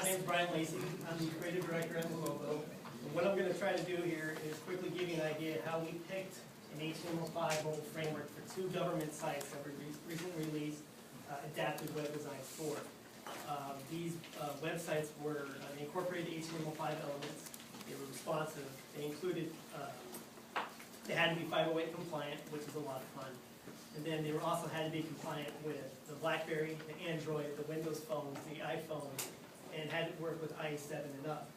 My name is Lacey. I'm the creative director at MoDevUX. And what I'm going to try to do here is quickly give you an idea of how we picked an HTML5 mobile framework for two government sites that were recently released adaptive web designs for. These websites were they incorporated HTML5 elements. They were responsive. They included they had to be 508 compliant, which is a lot of fun. And then they were also had to be compliant with the BlackBerry, the Android, the Windows phones, the iPhone, and had to work with IE7 and up.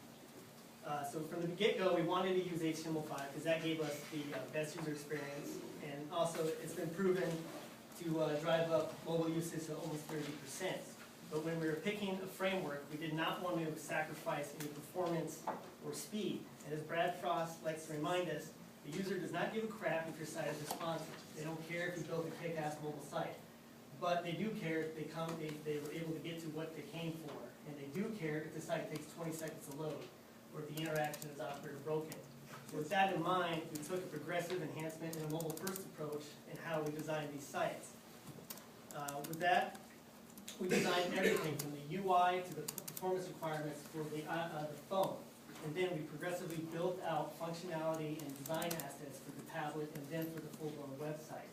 So from the get-go, we wanted to use HTML5 because that gave us the best user experience, and also it's been proven to drive up mobile usage to almost 30%. But when we were picking a framework, we did not want to sacrifice any performance or speed. And as Brad Frost likes to remind us, the user does not give a crap if your site is responsive. They don't care if you built a kick-ass mobile site. But they do care if they were able to get to what they came for. And they do care if the site takes 20 seconds to load, or if the interaction is awkward or broken. So with that in mind, we took a progressive enhancement and a mobile-first approach in how we designed these sites. With that, we designed everything from the UI to the performance requirements for the phone. And then we progressively built out functionality and design assets for the tablet and then for the full-blown website.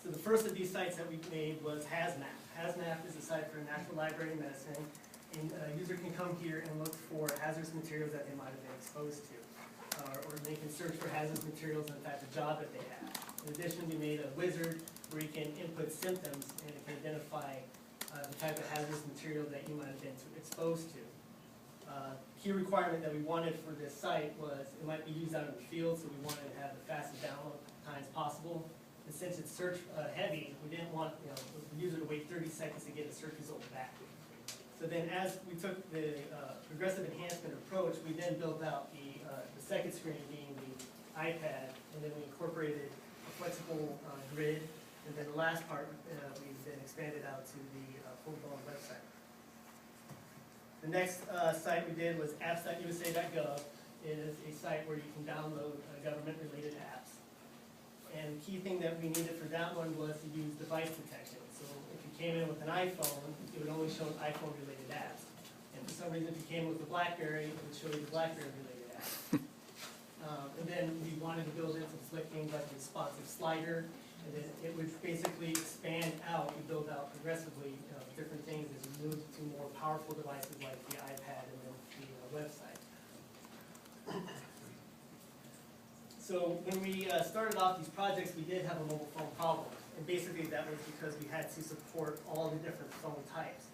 So the first of these sites that we made was HazMap. HazMap is a site for natural library medicine, and a user can come here and look for hazardous materials that they might have been exposed to. Or they can search for hazardous materials in the type of job that they have. In addition, we made a wizard where you can input symptoms and it can identify the type of hazardous material that you might have been exposed to. Key requirement that we wanted for this site was it might be used out in the field, so we wanted to have the fastest download times possible. And since it's search heavy, we didn't want the user to wait 30 seconds to get a search result back. So then as we took the progressive enhancement approach, we then built out the second screen being the iPad, and then we incorporated a flexible grid, and then the last part we've then expanded out to the full-blown website. The next site we did was apps.usa.gov. It is a site where you can download government-related apps. And the key thing that we needed for that one was to use device detection. So if you came in with an iPhone, it would only show iPhone-related apps. And for some reason, if you came with the BlackBerry, it would show you the BlackBerry-related apps. And then we wanted to build in some slick things like a responsive slider. And then it would basically expand out, we build out progressively different things as you move to more powerful devices like the iPad and then the website. So when we started off these projects, we did have a mobile phone problem. And basically that was because we had to support all the different phone types.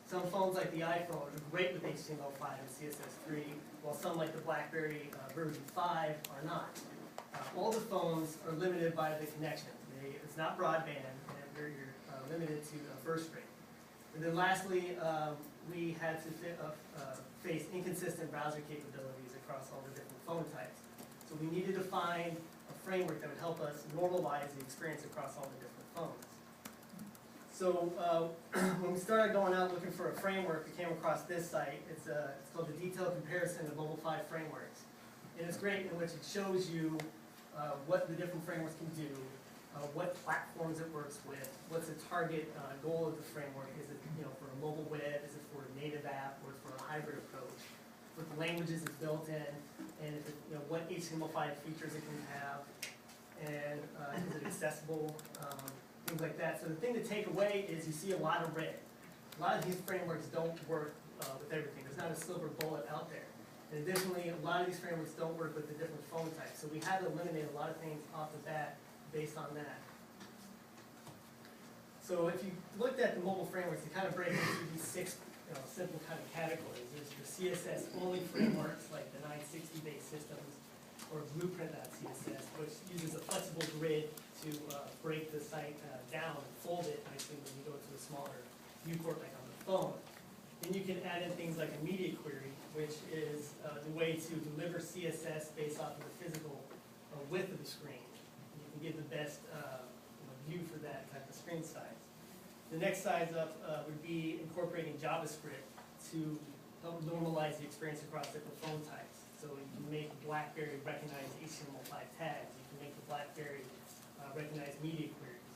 Some phones like the iPhone are great with HTML5 and CSS3, while some like the BlackBerry version 5 are not. All the phones are limited by the connection. It's not broadband, and you're limited to first rate. And then lastly, we had to face inconsistent browser capabilities across all the different phone types. So we needed to find a framework that would help us normalize the experience across all the different phones. So when we started going out looking for a framework, we came across this site. It's called the Detailed Comparison of Mobile 5 Frameworks. And it's great in which it shows you what the different frameworks can do, what platforms it works with, what's the target goal of the framework. Is it for a mobile web? Is it for a native app? Or for a hybrid approach? What the languages it's built in, and if it, what HTML5 features it can have, and is it accessible, things like that. So the thing to take away is you see a lot of red. A lot of these frameworks don't work with everything. There's not a silver bullet out there. And additionally, a lot of these frameworks don't work with the different phone types. So we had to eliminate a lot of things off the bat based on that. So if you looked at the mobile frameworks, they kind of break into these six simple kind of categories. There's your CSS-only frameworks like the 960-based systems, or Blueprint.css, which uses a flexible grid to break the site down and fold it nicely when you go to a smaller viewport like on the phone. Then you can add in things like a media query, which is the way to deliver CSS based off of the physical width of the screen. You can get the best view for that type of screen size. The next size up would be incorporating JavaScript to help normalize the experience across different phone types. So you can make BlackBerry recognize HTML5 tags. You can make the BlackBerry recognize media queries.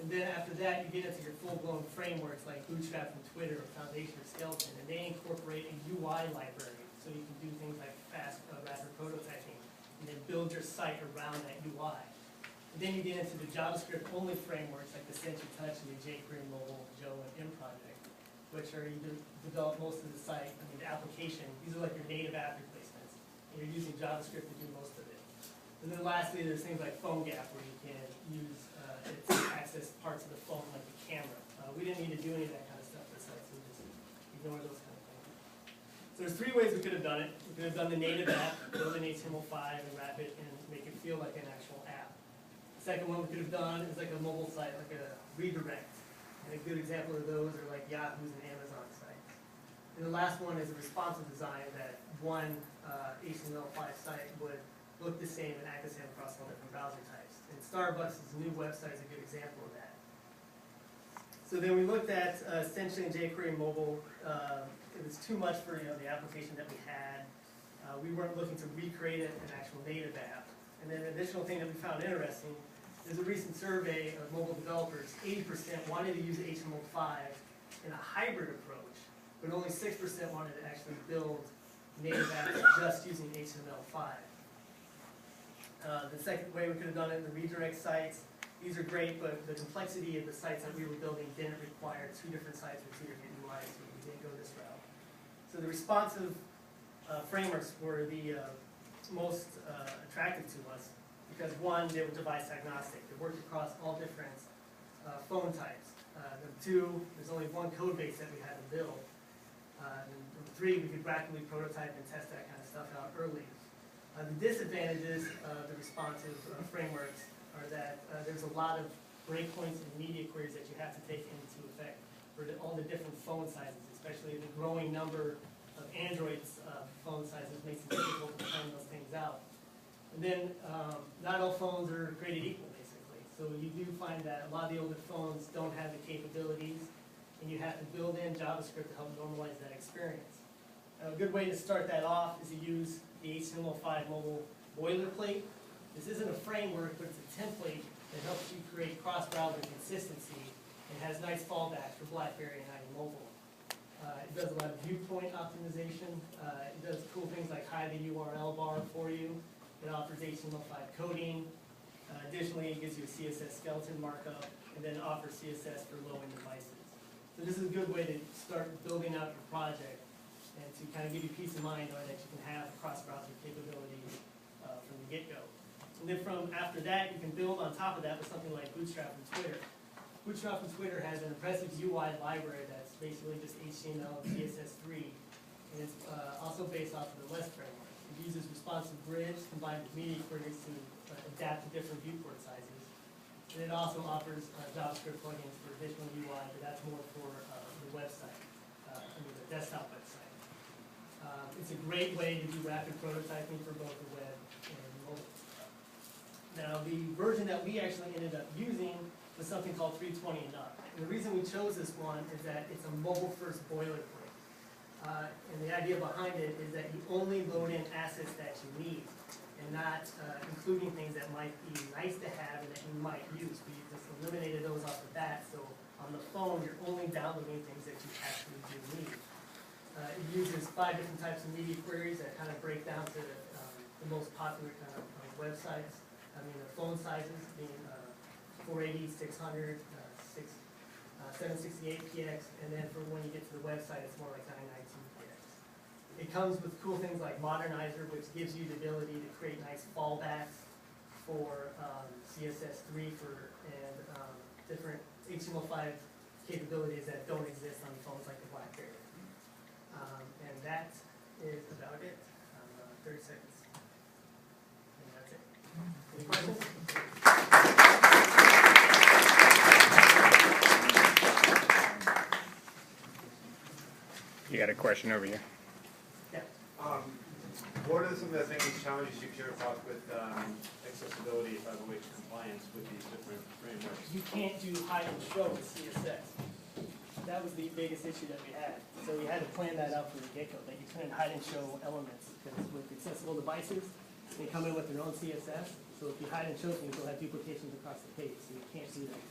And then after that, you get into your full-blown frameworks like Bootstrap from Twitter or Foundation or Skeleton, and they incorporate a UI library, so you can do things like fast, rapid prototyping, and then build your site around that UI. And then you get into the JavaScript-only frameworks like the Sentry Touch and the jQuery Mobile, Joe, and M project, which are either develop most of the site, the application. These are like your native app replacements, and you're using JavaScript to do most of it. And then lastly, there's things like PhoneGap, where you can use it to access parts of the phone, like the camera. We didn't need to do any of that kind of stuff for the site, so we just ignore those kind of things. So there's three ways we could have done it. We could have done the native app, build an HTML5 and wrap it and make it feel like an actual app. The second one we could have done is like a mobile site, like a redirect. And a good example of those are like Yahoo's and Amazon sites. And the last one is a responsive design that one HTML5 site would look the same and act the same across all different browser types. And Starbucks' new website is a good example of that. So then we looked at essentially in jQuery Mobile. It was too much for the application that we had. We weren't looking to recreate an actual native app. And then an additional thing that we found interesting is a recent survey of mobile developers. 80% wanted to use HTML5 in a hybrid approach, but only 6% wanted to actually build native apps just using HTML5. The second way we could have done it in the redirect sites. These are great, but the complexity of the sites that we were building didn't require two different sites with two different UIs, so we didn't go this route. So the responsive frameworks were the most attractive to us because one, they were device agnostic. They worked across all different phone types. Number two, there's only one code base that we had to build. And number three, we could rapidly prototype and test that kind of stuff out early. The disadvantages of the responsive frameworks are that there's a lot of breakpoints and media queries that you have to take into effect for all the different phone sizes, especially the growing number of Android's phone sizes makes it difficult to plan those things out. And then not all phones are created equal, basically. So you do find that a lot of the older phones don't have the capabilities, and you have to build in JavaScript to help normalize that experience. A good way to start that off is to use the HTML5 mobile boilerplate. This isn't a framework, but it's a template that helps you create cross-browser consistency and has nice fallbacks for BlackBerry and iMobile. It does a lot of viewpoint optimization. It does cool things like hide the URL bar for you. It offers HTML5 coding. Additionally, it gives you a CSS skeleton markup, and then offers CSS for low-end devices. So this is a good way to start building out your project and to kind of give you peace of mind that you can have cross-browser capabilities from the get-go. And then from after that, you can build on top of that with something like Bootstrap and Twitter. Bootstrap and Twitter has an impressive UI library that's basically just HTML and CSS3, and it's also based off of the LESS framework. It uses responsive grids combined with media queries to adapt to different viewport sizes. And it also offers JavaScript plugins for additional UI, but that's more for the website, the desktop website. It's a great way to do rapid prototyping for both the web and mobile. Now, the version that we actually ended up using was something called 320 and up. And the reason we chose this one is that it's a mobile-first boilerplate. And the idea behind it is that you only load in assets that you need, and not including things that might be nice to have and that you might use. We just eliminated those off the bat, so on the phone, you're only downloading things that you actually do need. It uses 5 different types of media queries that kind of break down to the most popular kind of websites. The phone sizes being 480, 600, 768px, and then for when you get to the website, it's more like 992px. It comes with cool things like Modernizer, which gives you the ability to create nice fallbacks for CSS3 and different HTML5 capabilities that don't exist on phones like the BlackBerry. And that is about it. 30 seconds. And that's it. Any questions? You got a question over here? Yeah. What are some of the things, challenges you care about with accessibility, evaluation, compliance with these different frameworks? You can't do hide and show with CSS. That was the biggest issue that we had. So we had to plan that out from the get-go, that you couldn't hide and show elements, because with accessible devices, they come in with their own CSS. So if you hide and show things, you'll have duplications across the page, so you can't do that.